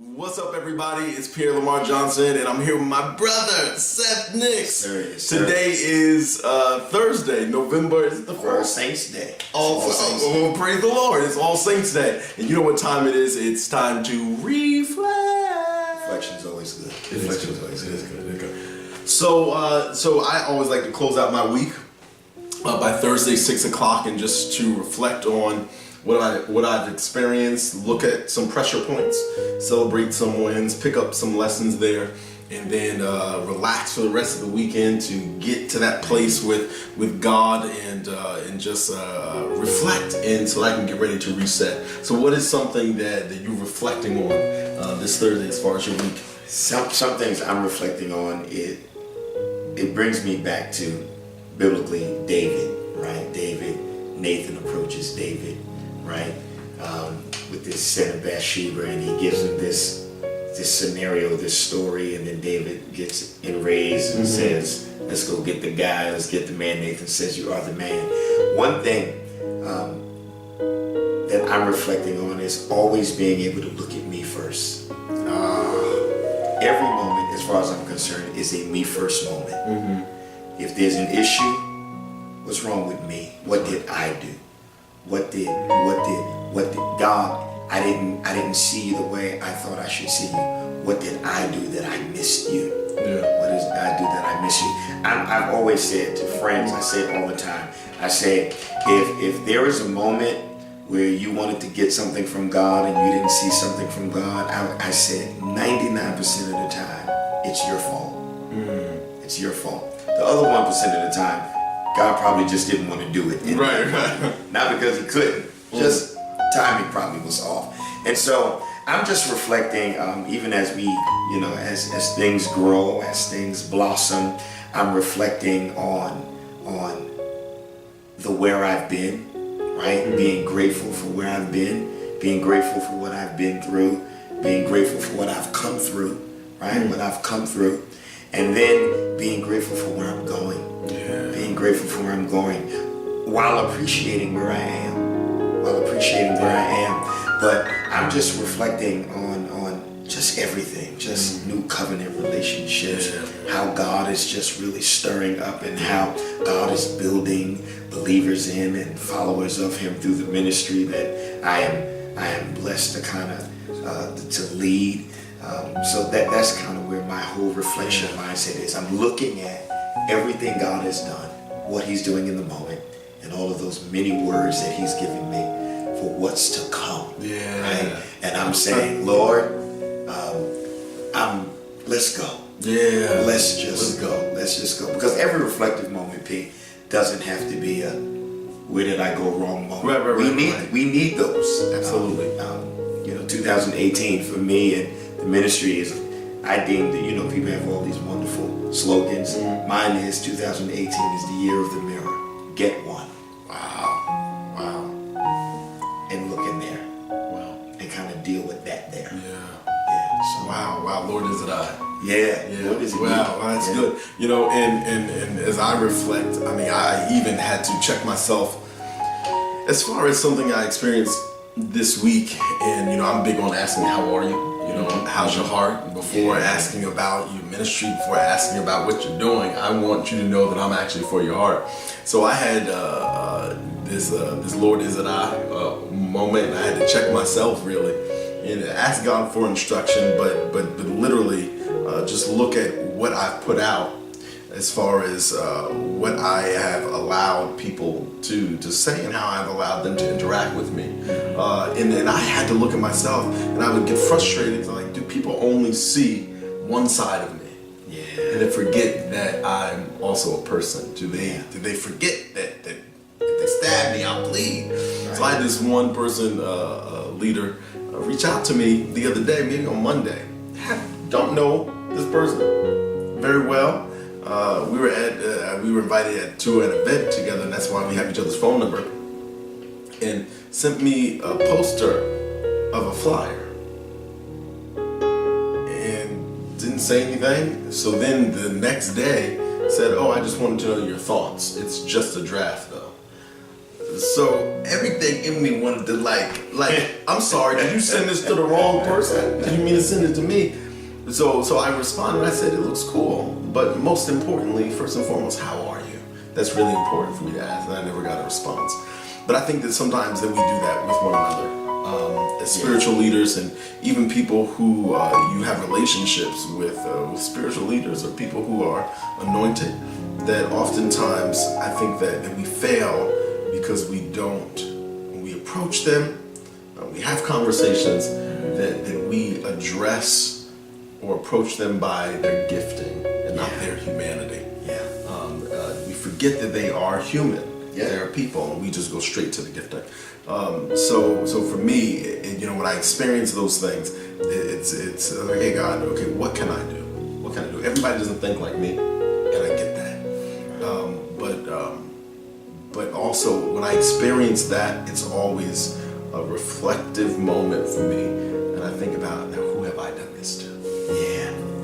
What's up, everybody? It's Pierre LaMar Johnson, and I'm here with my brother, Seth Nix. Yes, Today is Thursday, November, is it the 1st? All Saints Day. Oh, praise the Lord. It's All Saints Day. And you know what time it is? It's time to reflect. Reflection's always good. Reflection's always good. It is good. So I always like to close out my week by Thursday, 6 o'clock, and just to reflect on what I've experienced, look at some pressure points, celebrate some wins, pick up some lessons there, and then relax for the rest of the weekend to get to that place with God and just reflect, and so I can get ready to reset. So what is something that you're reflecting on this Thursday as far as your week? Some things I'm reflecting on, it brings me back to biblically David, right? Nathan approaches David, right? With this sin of Bathsheba, and he gives him this scenario, this story, and then David gets enraged and says, let's go get the guy, let's get the man. Nathan says, you are the man. One thing that I'm reflecting on is always being able to look at me first. Every moment, as far as I'm concerned, is a me first moment. If there's an issue, what's wrong with me? What did I do? What did God, I didn't see you the way I thought I should see you. What did I do that I missed you? Yeah. What did I do that I missed you? I've always said to friends, I say it all the time, I say, if there is a moment where you wanted to get something from God and you didn't see something from God, I said 99% of the time, it's your fault. It's your fault. The other 1% of the time, God probably just didn't want to do it. Right. Not because he couldn't, just timing probably was off. And so I'm just reflecting, even as we, as things grow, as things blossom, I'm reflecting on the where I've been, right? Being grateful for where I've been, being grateful for what I've been through, being grateful for what I've come through, right? What I've come through. And then being grateful for where I'm going. Yeah. Being grateful for where I'm going while appreciating where I am. But I'm just reflecting on just everything, just new covenant relationships, how God is just really stirring up and how God is building believers in and followers of him through the ministry that I am blessed to kind of to lead. So that's kind of where my whole reflection mindset is. I'm looking at everything God has done, what he's doing in the moment, and all of those many words that he's given me for what's to come. Yeah. Right? And I'm saying, Lord, let's go. Yeah. Let's just go. Because every reflective moment, P, doesn't have to be a where did I go wrong moment. Right. We need those. Absolutely. 2018 for me and the ministry is, I deem that, people have all these wonderful slogans. Mine is 2018 is the year of the mirror. Get one. Wow. And look in there. Wow. And kind of deal with that there. Yeah. So, Wow. Lord, is it I? Yeah. Lord, is it wow, that's good. And as I reflect, I even had to check myself as far as something I experienced this week. And, I'm big on asking, how are you? How's your heart? Before asking about your ministry, before asking about what you're doing, I want you to know that I'm actually for your heart. So I had this Lord, is it I moment, and I had to check myself really and ask God for instruction, but literally just look at what I've put out as far as what I have allowed people to say and how I've allowed them to interact with me. And then I had to look at myself, and I would get frustrated. Like, do people only see one side of me? Yeah. And they forget that I'm also a person. Do they forget that if they stab me, I'll bleed? Right. So I had this one person, leader, reach out to me the other day, maybe on Monday. Don't know this person very well. We were invited to an event together, and that's why we have each other's phone number. And sent me a poster of a flyer, and didn't say anything. So then the next day said, "Oh, I just wanted to know your thoughts. It's just a draft, though." So everything in me wanted to like, I'm sorry, did you send this to the wrong person? Did you mean to send it to me? So I responded, I said, it looks cool, but most importantly, first and foremost, how are you? That's really important for me to ask, and I never got a response. But I think that sometimes that we do that with one another. As spiritual leaders, and even people who you have relationships with spiritual leaders or people who are anointed, that oftentimes I think that we fail because when we approach them, we have conversations, that we address or approach them by their gifting and not their humanity. We forget that they are human. They are people, and we just go straight to the gifting. So for me, when I experience those things, it's like, hey God, okay, what can I do? What can I do? Everybody doesn't think like me, and I get that. But also when I experience that, it's always a reflective moment for me, and I think about, now who have I done this to?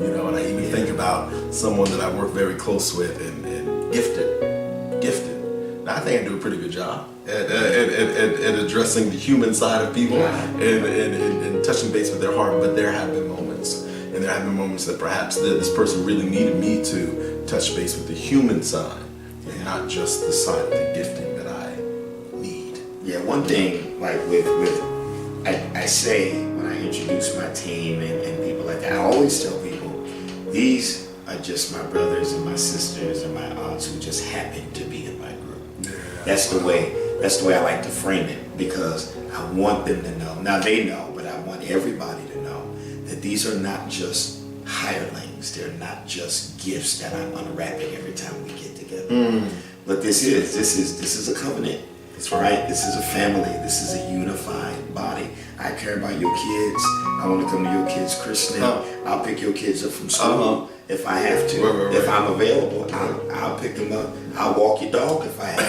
And I even think about someone that I work very close with and gifted. Now, I think I do a pretty good job at addressing the human side of people and touching base with their heart, but there have been moments, and there have been moments that perhaps this person really needed me to touch base with the human side and not just the side of the gifting that I need. One thing, like I say when I introduce my team and people like that, I always tell people, these are just my brothers and my sisters and my aunts who just happen to be in my group. That's the way I like to frame it, because I want them to know. Now they know, but I want everybody to know that these are not just hirelings. They're not just gifts that I'm unwrapping every time we get together. But this is a covenant. That's right. This is a family. This is a unified body. I care about your kids. I want to come to your kids' christening. I'll pick your kids up from school if I have to. Right. If I'm available, I'll pick them up. I'll walk your dog if I have to.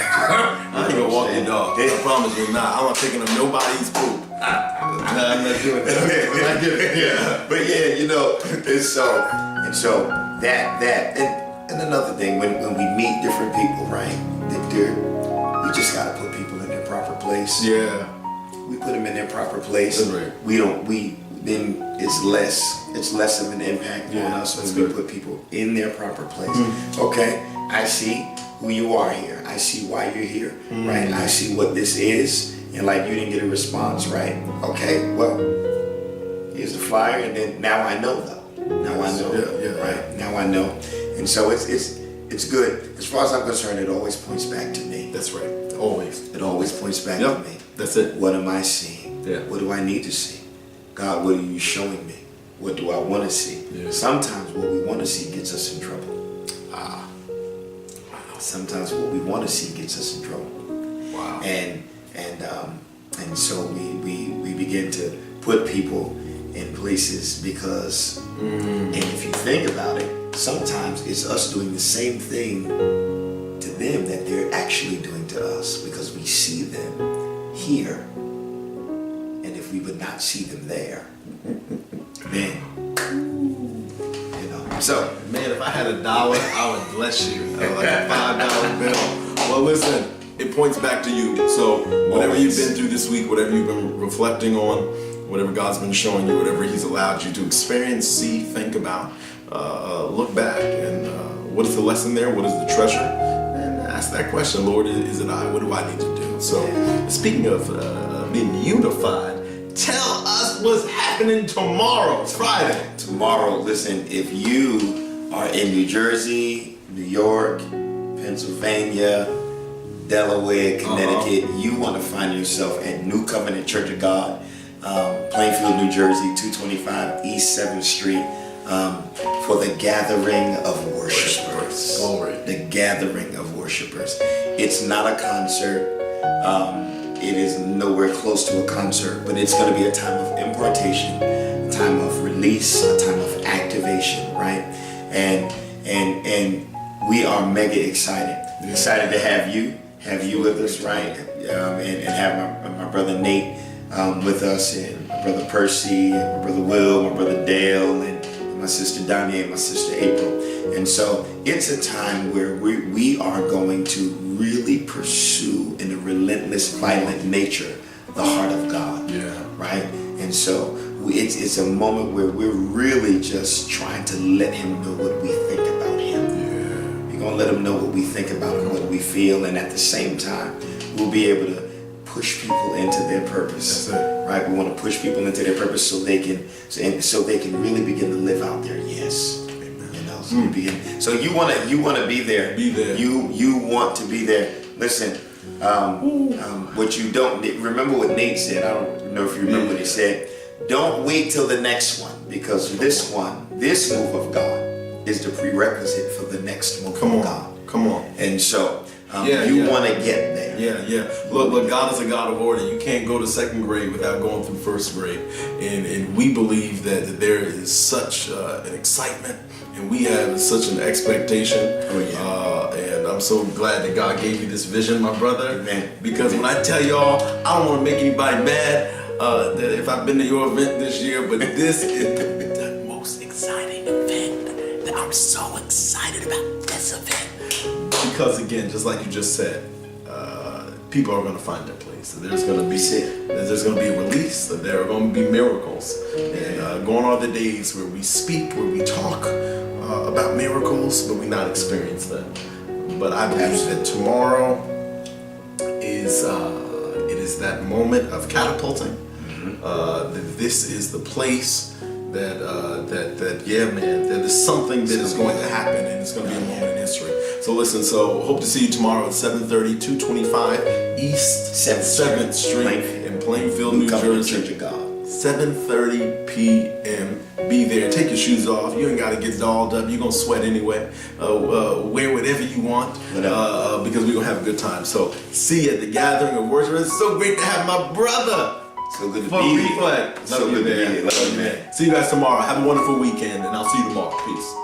I ain't gonna walk your dog. I promise you not. I'm not picking up nobody's poop. I'm not doing that. I'm not doing it. But and so that and another thing, when we meet different people, right? We just gotta put people in their proper place. We put them in their proper place. That's right. Then it's less of an impact on us when we put people in their proper place. Okay, I see who you are here. I see why you're here, right? I see what this is, and like you didn't get a response, right? Okay, well, here's the flyer, and then now I know though. Now I know, right? Now I know, and so it's good. As far as I'm concerned, it always points back to me. That's right. Always. It always points back to me. That's it. What am I seeing? What do I need to see? God, what are you showing me? What do I want to see? Sometimes what we want to see gets us in trouble. Sometimes what we want to see gets us in trouble. Wow. And so we begin to put people in places because, and if you think about it, sometimes it's us doing the same thing to them that they're actually doing to us, because we see them here, and if we would not see them there, then so, man, if I had $1, I would bless you. Like a $5 bill. Well, listen, it points back to you. So whatever you've been through this week, whatever you've been reflecting on, whatever God's been showing you, whatever He's allowed you to experience, see, think about, look back, and what is the lesson there? What is the treasure? And ask that question, Lord, is it I? What do I need to do? So speaking of being unified, tell us what's happening tomorrow, Friday. Tomorrow, listen, if you are in New Jersey, New York, Pennsylvania, Delaware, Connecticut, you want to find yourself at New Covenant Church of God, Plainfield, New Jersey, 225 East 7th Street, for the gathering of worshipers. Glory. The gathering of worshipers. It's not a concert. It is nowhere close to a concert, but it's going to be a time of impartation, a time of release, a time of activation, right? And we are mega excited. We're excited to have you with us, right? And have my brother Nate with us, and my brother Percy, and my brother Will, my brother Dale, and my sister Danya, and my sister April. And so it's a time where we are going to really pursue in a relentless, violent nature the heart of God. Yeah. Right? And so it's a moment where we're really just trying to let him know what we think about him. Yeah. We're going to let him know what we think about him, what we feel, and at the same time, we'll be able to push people into their purpose. That's it. Right? We want to push people into their purpose so they can really begin to live out their yes. Amen. You know, so you want to be there. Be there. You want to be there. Listen, what you don't remember what Nate said. I don't know if you remember what he said. Don't wait till the next one, because this move of God is the prerequisite for the next move of God. Come on. And so you want to get there. Yeah. Look, God is a God of order. You can't go to second grade without going through first grade. And we believe that there is such an excitement, and we have such an expectation. Oh, yeah. And I'm so glad that God gave you this vision, my brother. Amen. Because when I tell y'all, I don't want to make anybody mad that if I've been to your event this year, but this is the most exciting event. That I'm so excited about this event. Because again, just like you just said, people are going to find their place. There's going to be a release. There are going to be miracles. And gone are the days where we speak, where we talk about miracles, but we not experience them. But I believe that tomorrow is that moment of catapulting. That this is the place that that is something that is going to happen, and it's going to be a moment in history. So listen, hope to see you tomorrow at 7:30, 225 East 7th Street in Plainfield, New Jersey. Church of God. 7:30 p.m. Be there. Take your shoes off. You ain't got to get dolled up. You're going to sweat anyway. Wear whatever you want because we're going to have a good time. So see you at the gathering of worship. It's so great to have my brother. So good to For be here. Reflect. So good to be here. Love you, man. See you guys tomorrow. Have a wonderful weekend, and I'll see you tomorrow. Peace.